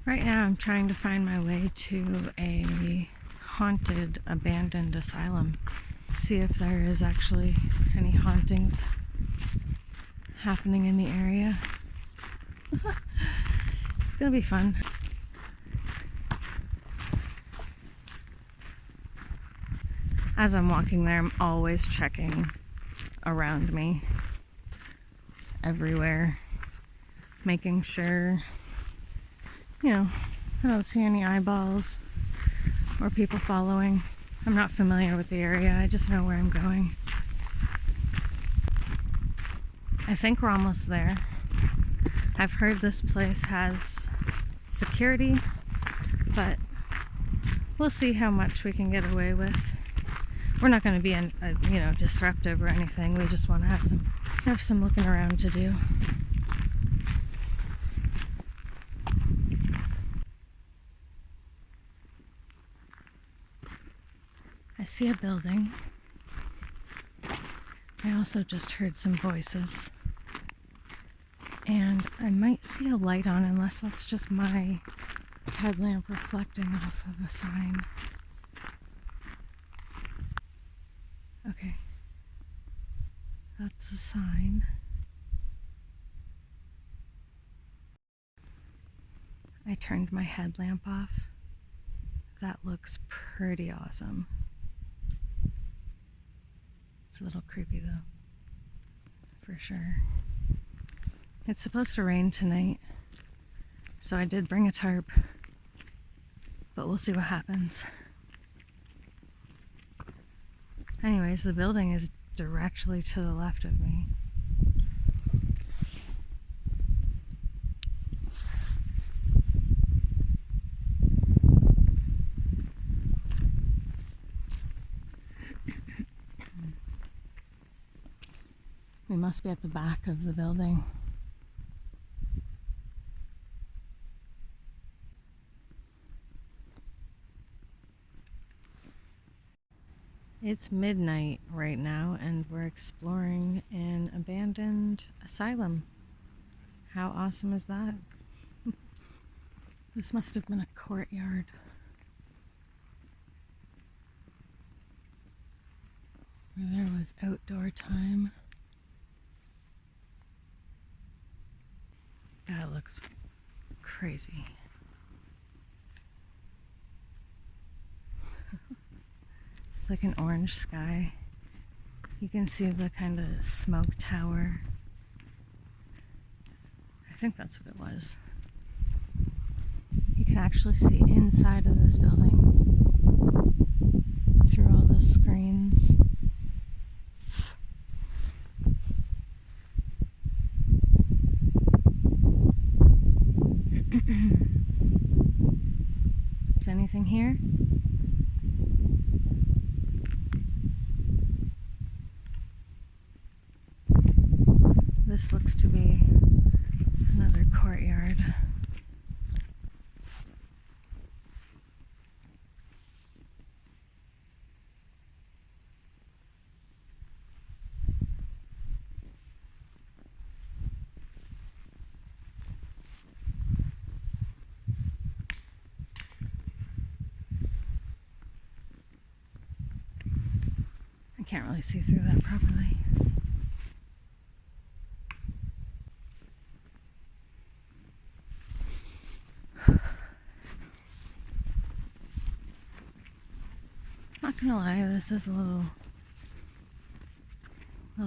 Right now I'm trying to find my way to a haunted, abandoned asylum. See if there is actually any hauntings happening in the area. It's gonna be fun. As I'm walking there, I'm always checking around me, everywhere, making sure, I don't see any eyeballs or people following. I'm not familiar with the area, I just know where I'm going. I think we're almost there. I've heard this place has security, but we'll see how much we can get away with. We're not going to be disruptive or anything. We just want to have some looking around to do. I see a building. I also just heard some voices. And I might see a light on, unless that's just my headlamp reflecting off of a sign. Okay. That's a sign. I turned my headlamp off. That looks pretty awesome. It's a little creepy though, for sure. It's supposed to rain tonight, so I did bring a tarp, but we'll see what happens. Anyways, the building is directly to the left of me. We must be at the back of the building. It's midnight right now, and we're exploring an abandoned asylum. How awesome is that? This must have been a courtyard. Where there was outdoor time. That looks crazy. It's like an orange sky. You can see the kind of smoke tower. I think that's what it was. You can actually see inside of this building through all the screens. Is anything here? This looks to be another courtyard. I can't really see through that properly. Not gonna lie, this is a little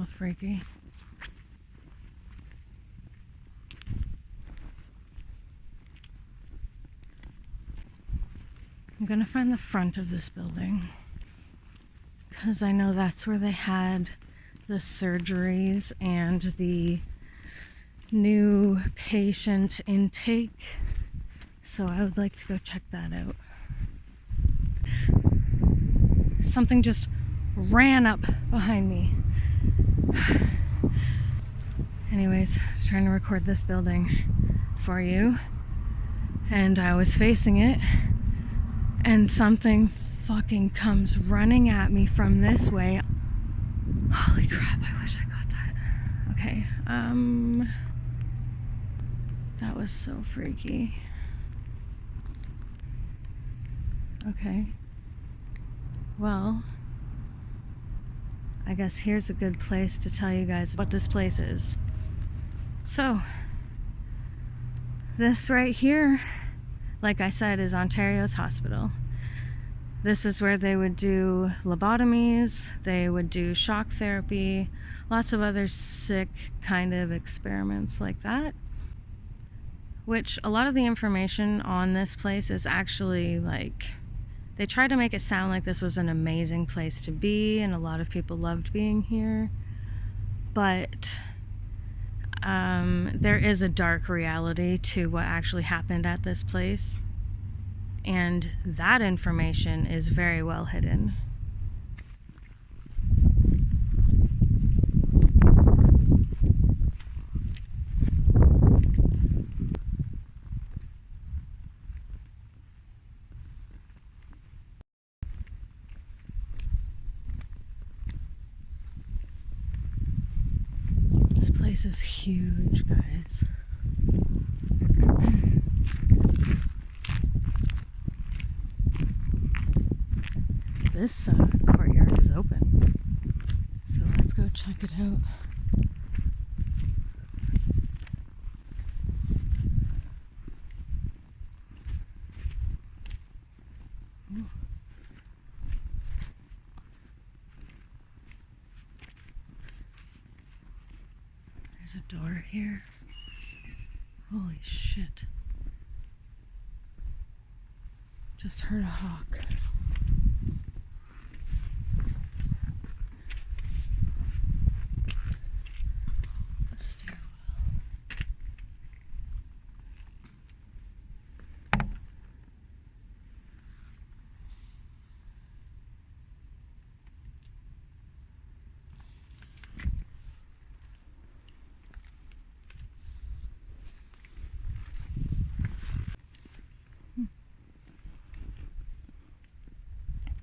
freaky. I'm gonna find the front of this building, because I know that's where they had the surgeries and the new patient intake. So I would like to go check that out. Something just ran up behind me. Anyways, I was trying to record this building for you, and I was facing it, and something fucking comes running at me from this way. Holy crap, I wish I got that. Okay, that was so freaky. Okay. Well, I guess here's a good place to tell you guys what this place is. So, this right here, like I said, is Ontario's hospital. This is where they would do lobotomies, they would do shock therapy, lots of other sick kind of experiments like that. Which a lot of the information on this place is actually like, they try to make it sound like this was an amazing place to be and a lot of people loved being here. But there is a dark reality to what actually happened at this place. And that information is very well hidden. This place is huge, guys. This courtyard is open, so let's go check it out. Ooh. There's a door here. Holy shit. Just heard a hawk.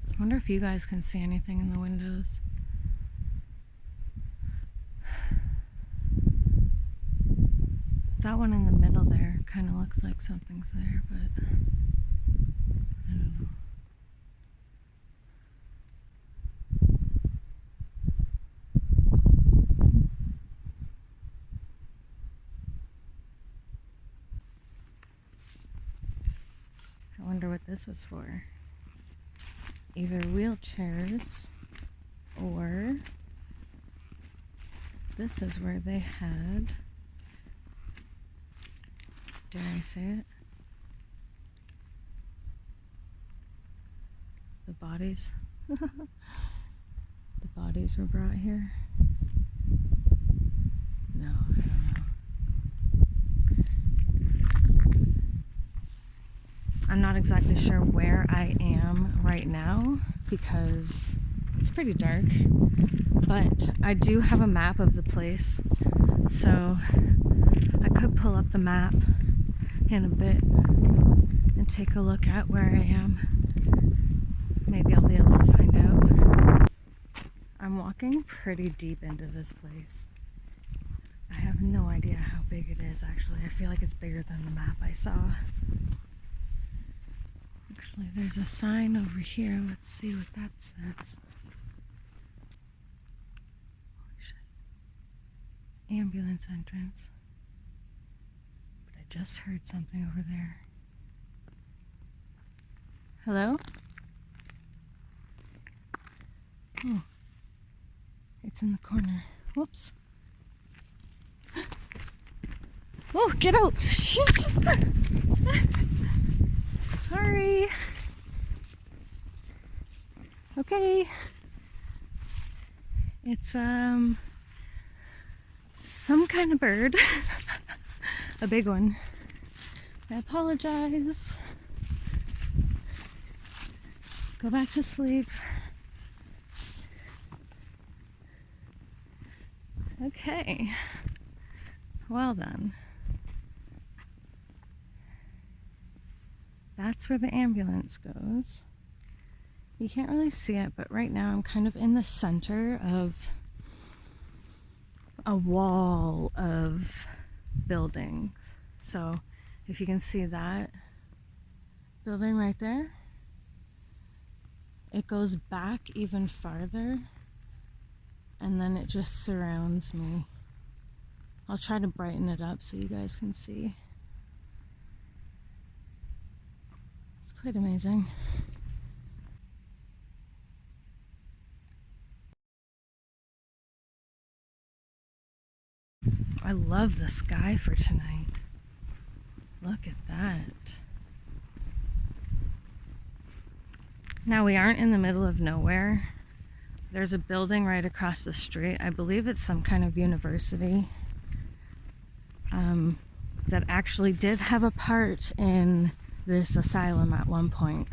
I wonder if you guys can see anything in the windows. That one in the middle there kind of looks like something's there, but I don't know. I wonder what this was for. Either wheelchairs or this is where they had, dare I say it? The bodies. The bodies were brought here. No, I don't know. I'm not exactly sure where I am right now because it's pretty dark, but I do have a map of the place, so I could pull up the map in a bit and take a look at where I am. Maybe I'll be able to find out. I'm walking pretty deep into this place. I have no idea how big it is, actually. I feel like it's bigger than the map I saw. Actually, there's a sign over here. Let's see what that says. Holy shit. Ambulance entrance. But I just heard something over there. Hello? Oh. It's in the corner. Whoops. Oh, get out! Shit! Sorry. Okay. It's some kind of bird. A big one. I apologize. Go back to sleep. Okay. Well then. That's where the ambulance goes. You can't really see it, but right now I'm kind of in the center of a wall of buildings. So if you can see that building right there, it goes back even farther, and then it just surrounds me. I'll try to brighten it up so you guys can see. It's quite amazing. I love the sky for tonight. Look at that. Now, we aren't in the middle of nowhere. There's a building right across the street. I believe it's some kind of university that actually did have a part in this asylum at one point.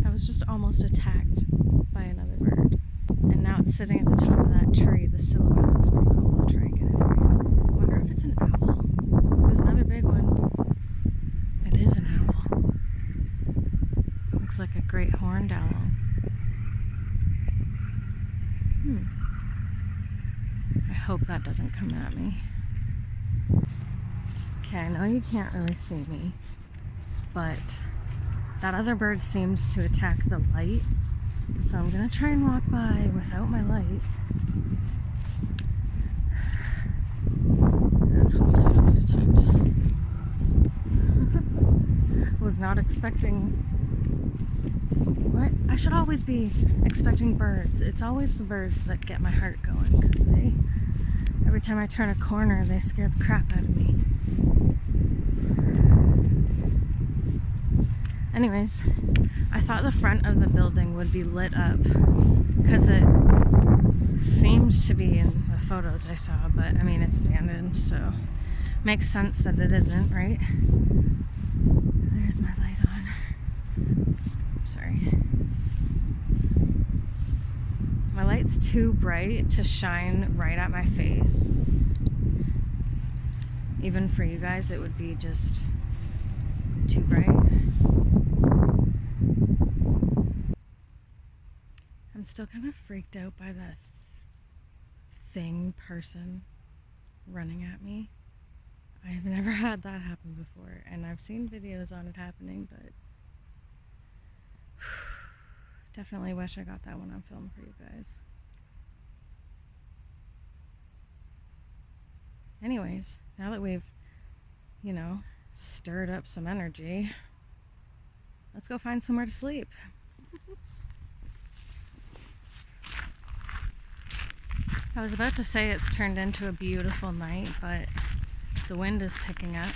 I was just almost attacked by another bird. And now it's sitting at the top of that tree. The silhouette looks pretty cool. I'll try and get it for you. I wonder if it's an owl. There's another big one. It is an owl. Looks like a great horned owl. I hope that doesn't come at me. Okay, I know you can't really see me, but that other bird seemed to attack the light, so I'm gonna try and walk by without my light. Hopefully I don't get attacked. Was not expecting... What? I should always be expecting birds. It's always the birds that get my heart going, because every time I turn a corner, they scare the crap out of me. Anyways, I thought the front of the building would be lit up, because it seemed to be in the photos I saw, but I mean, it's abandoned, so makes sense that it isn't, right? There's my light on. Sorry. My light's too bright to shine right at my face. Even for you guys, it would be just too bright. I'm still kind of freaked out by that person running at me. I have never had that happen before, and I've seen videos on it happening, but definitely wish I got that one on film for you guys. Anyways, now that we've, stirred up some energy, let's go find somewhere to sleep. I was about to say it's turned into a beautiful night, but the wind is picking up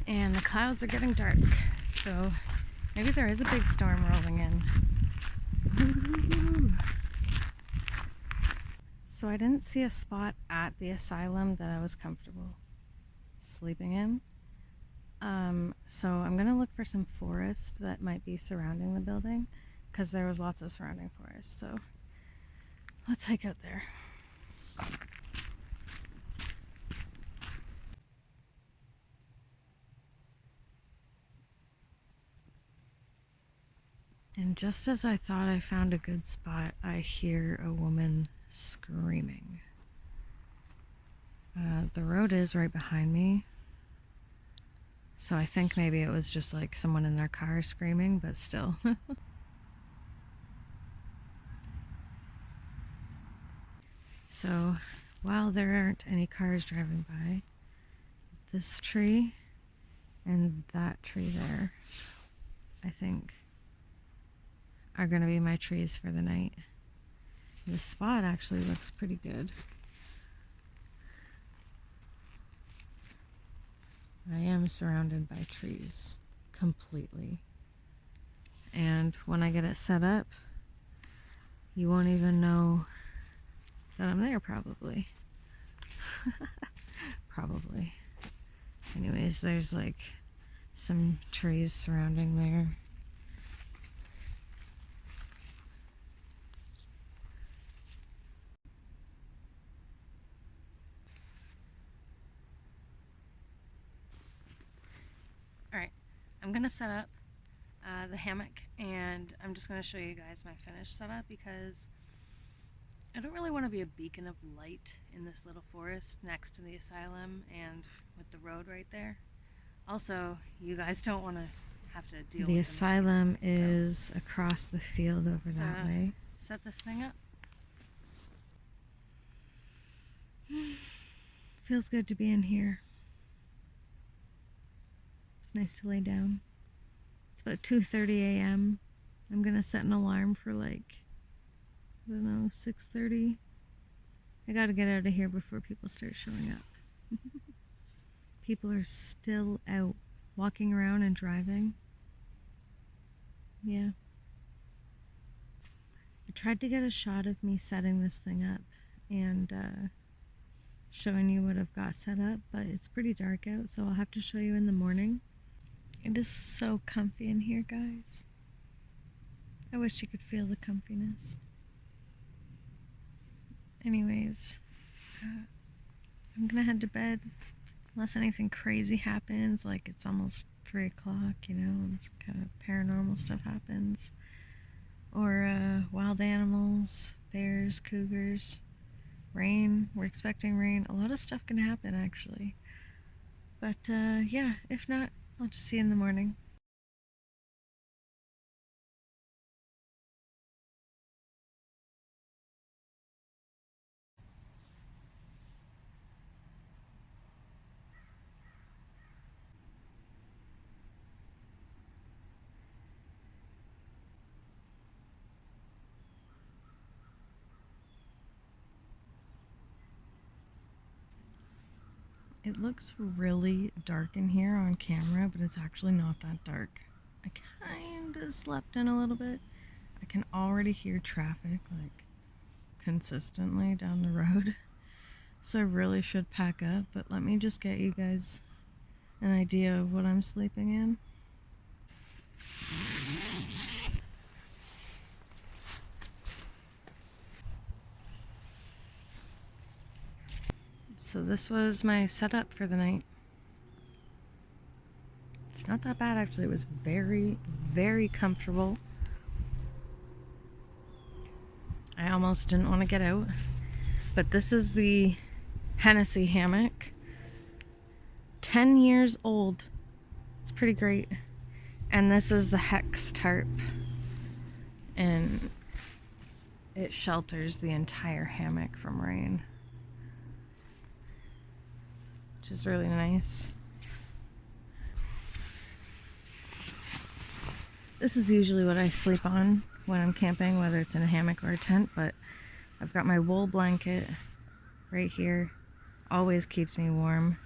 and the clouds are getting dark, so maybe there is a big storm rolling in. Ooh. So I didn't see a spot at the asylum that I was comfortable sleeping in. So I'm gonna look for some forest that might be surrounding the building, because there was lots of surrounding forest. So let's hike out there. And just as I thought I found a good spot, I hear a woman screaming. The road is right behind me, so I think maybe it was just like someone in their car screaming, but still. So while there aren't any cars driving by, this tree and that tree there, I think, are going to be my trees for the night. This spot actually looks pretty good. I am surrounded by trees completely. And when I get it set up, you won't even know that I'm there, probably. Probably. Anyways, there's like some trees surrounding there. Alright, I'm gonna set up the hammock, and I'm just gonna show you guys my finished setup, because I don't really want to be a beacon of light in this little forest next to the asylum and with the road right there. Also, you guys don't want to have to deal The with asylum is across the field over that way. Set this thing up. Feels good to be in here. It's nice to lay down. It's about 2:30 a.m. I'm gonna set an alarm for like, I don't know, 6:30. I gotta get out of here before people start showing up. People are still out walking around and driving. Yeah. I tried to get a shot of me setting this thing up and showing you what I've got set up, but it's pretty dark out, so I'll have to show you in the morning. It is so comfy in here, guys. I wish you could feel the comfiness. Anyways, I'm gonna head to bed unless anything crazy happens, like it's almost 3 o'clock, you know, and some kind of paranormal stuff happens. Or wild animals, bears, cougars, rain. We're expecting rain. A lot of stuff can happen, actually. But yeah, if not, I'll just see you in the morning. It looks really dark in here on camera, but it's actually not that dark. I kind of slept in a little bit. I can already hear traffic, like, consistently down the road. So I really should pack up, but let me just get you guys an idea of what I'm sleeping in. So this was my setup for the night. It's not that bad, actually. It was very, very comfortable. I almost didn't want to get out. But this is the Hennessy hammock. 10 years old. It's pretty great. And this is the Hex tarp. And it shelters the entire hammock from rain, which is really nice. This is usually what I sleep on when I'm camping, whether it's in a hammock or a tent, but I've got my wool blanket right here. Always keeps me warm.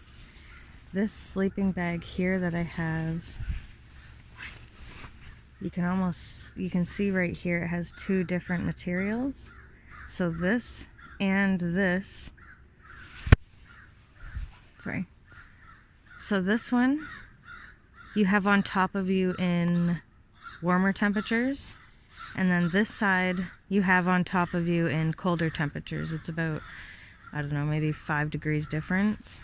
This sleeping bag here that I have, you can see right here it has 2 different materials. So this and this, sorry. So this one you have on top of you in warmer temperatures, and then this side you have on top of you in colder temperatures. It's about, I don't know, maybe 5 degrees difference.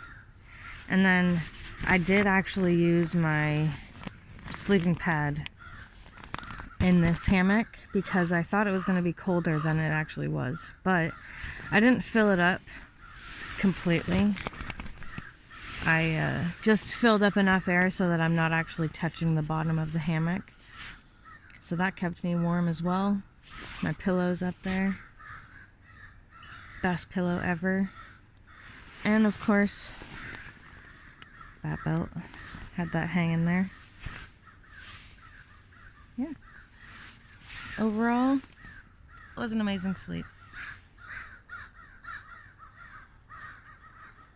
And then I did actually use my sleeping pad in this hammock because I thought it was going to be colder than it actually was, but I didn't fill it up completely. I just filled up enough air so that I'm not actually touching the bottom of the hammock. So that kept me warm as well. My pillow's up there. Best pillow ever. And of course, that belt. Had that hanging there. Yeah. Overall, it was an amazing sleep.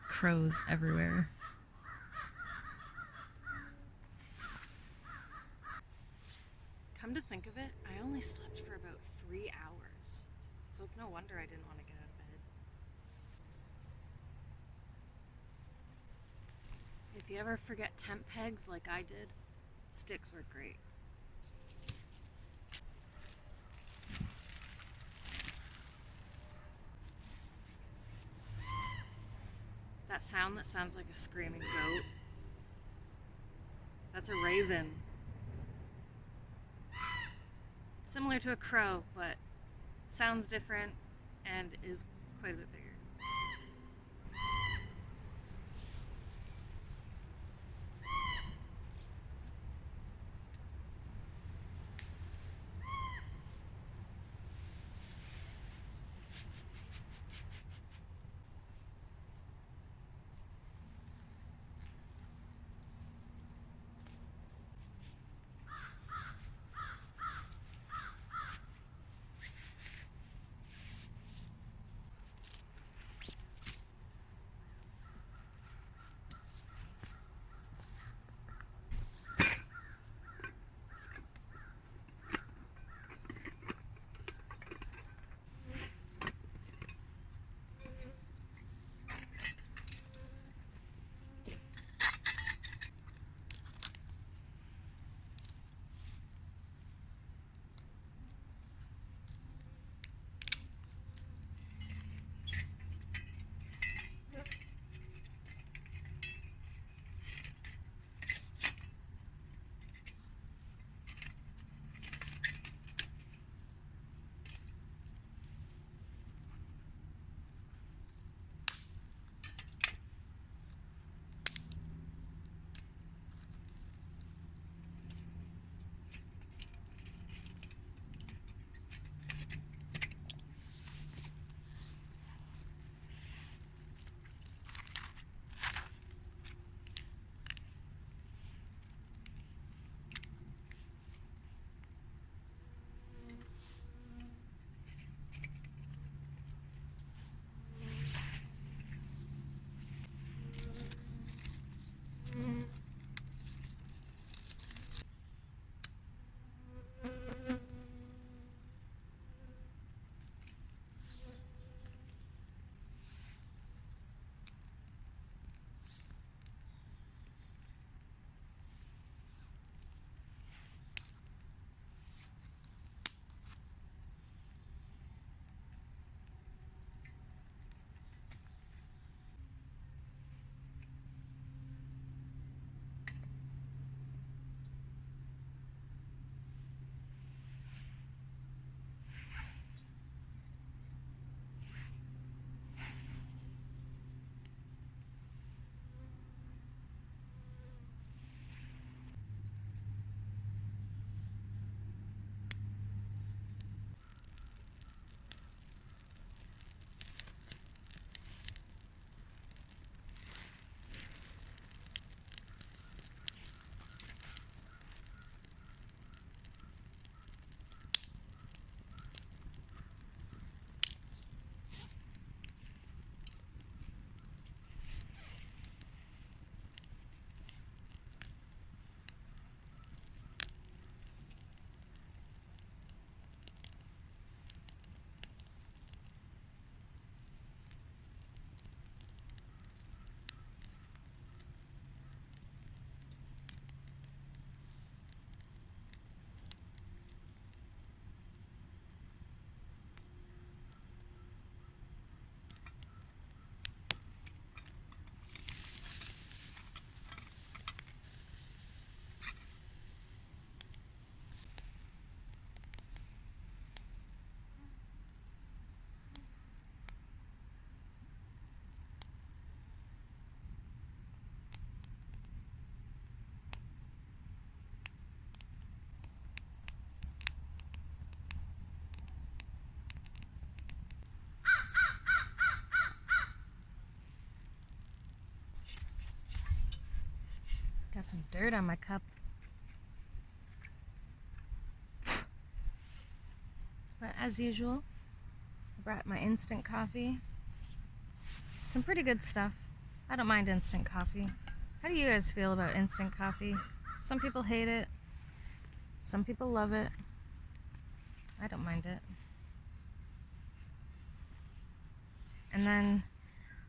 Crows everywhere. Come to think of it, I only slept for about 3 hours. So it's no wonder I didn't want to get out of bed. If you ever forget tent pegs like I did, sticks work great. That sound that sounds like a screaming goat, that's a raven. Similar to a crow, but sounds different and is quite a bit bigger. dirt on my cup. But as usual, I brought my instant coffee. Some pretty good stuff. I don't mind instant coffee. How do you guys feel about instant coffee? Some people hate it. Some people love it. I don't mind it. And then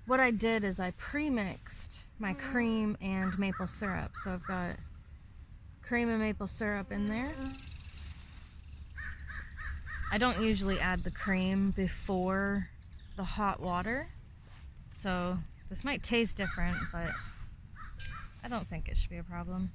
what I did is I pre-mixed my cream and maple syrup. So I've got cream and maple syrup in there. I don't usually add the cream before the hot water. So this might taste different, but I don't think it should be a problem.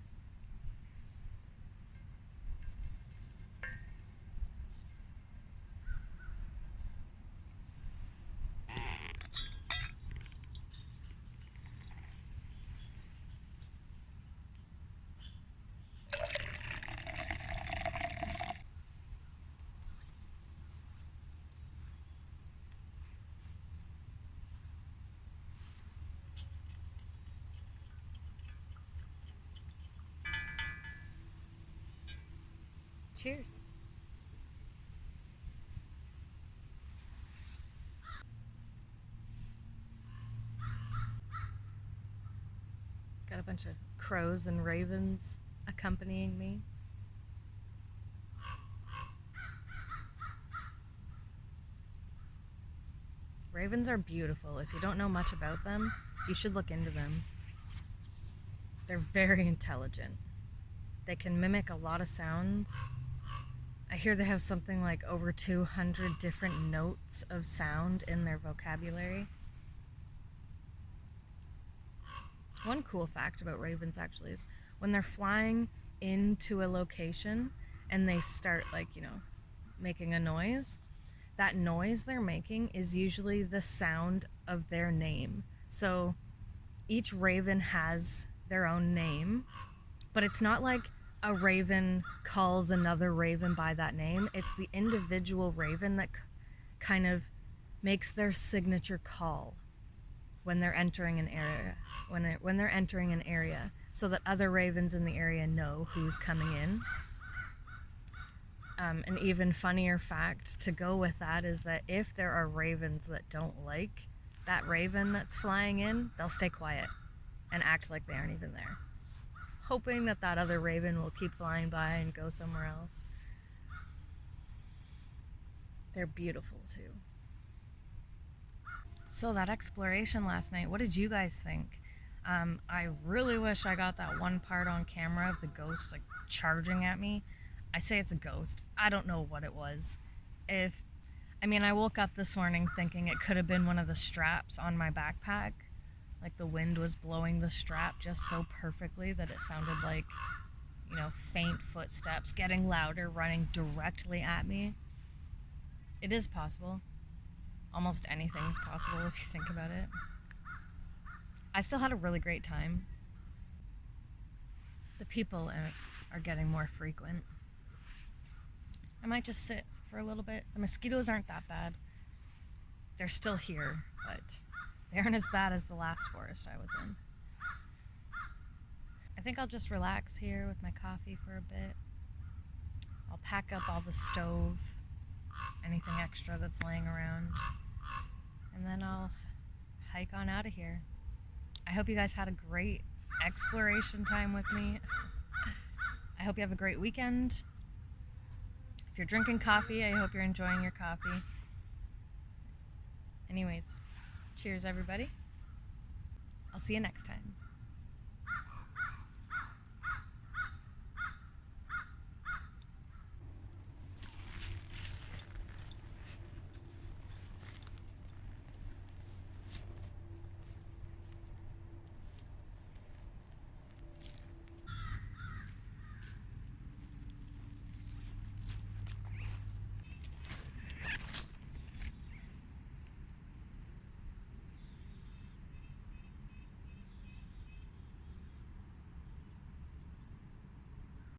Cheers. Got a bunch of crows and ravens accompanying me. Ravens are beautiful. If you don't know much about them, you should look into them. They're very intelligent. They can mimic a lot of sounds. I hear they have something like over 200 different notes of sound in their vocabulary. One cool fact about ravens actually is when they're flying into a location and they start making a noise, that noise they're making is usually the sound of their name. So each raven has their own name, but it's not like a raven calls another raven by that name. It's the individual raven that kind of makes their signature call when they're entering an area, when they're entering an area, so that other ravens in the area know who's coming in. An even funnier fact to go with that is that if there are ravens that don't like that raven that's flying in, they'll stay quiet and act like they aren't even there, hoping that that other raven will keep flying by and go somewhere else. They're beautiful too. So that exploration last night, what did you guys think? I really wish I got that one part on camera of the ghost charging at me. I say it's a ghost. I don't know what it was. I woke up this morning thinking it could have been one of the straps on my backpack. Like the wind was blowing the strap just so perfectly that it sounded like, faint footsteps getting louder, running directly at me. It is possible. Almost anything's possible if you think about it. I still had a really great time. The people are getting more frequent. I might just sit for a little bit. The mosquitoes aren't that bad. They're still here, but they aren't as bad as the last forest I was in. I think I'll just relax here with my coffee for a bit. I'll pack up all the stove, anything extra that's laying around, and then I'll hike on out of here. I hope you guys had a great exploration time with me. I hope you have a great weekend. If you're drinking coffee, I hope you're enjoying your coffee. Anyways, cheers everybody. I'll see you next time.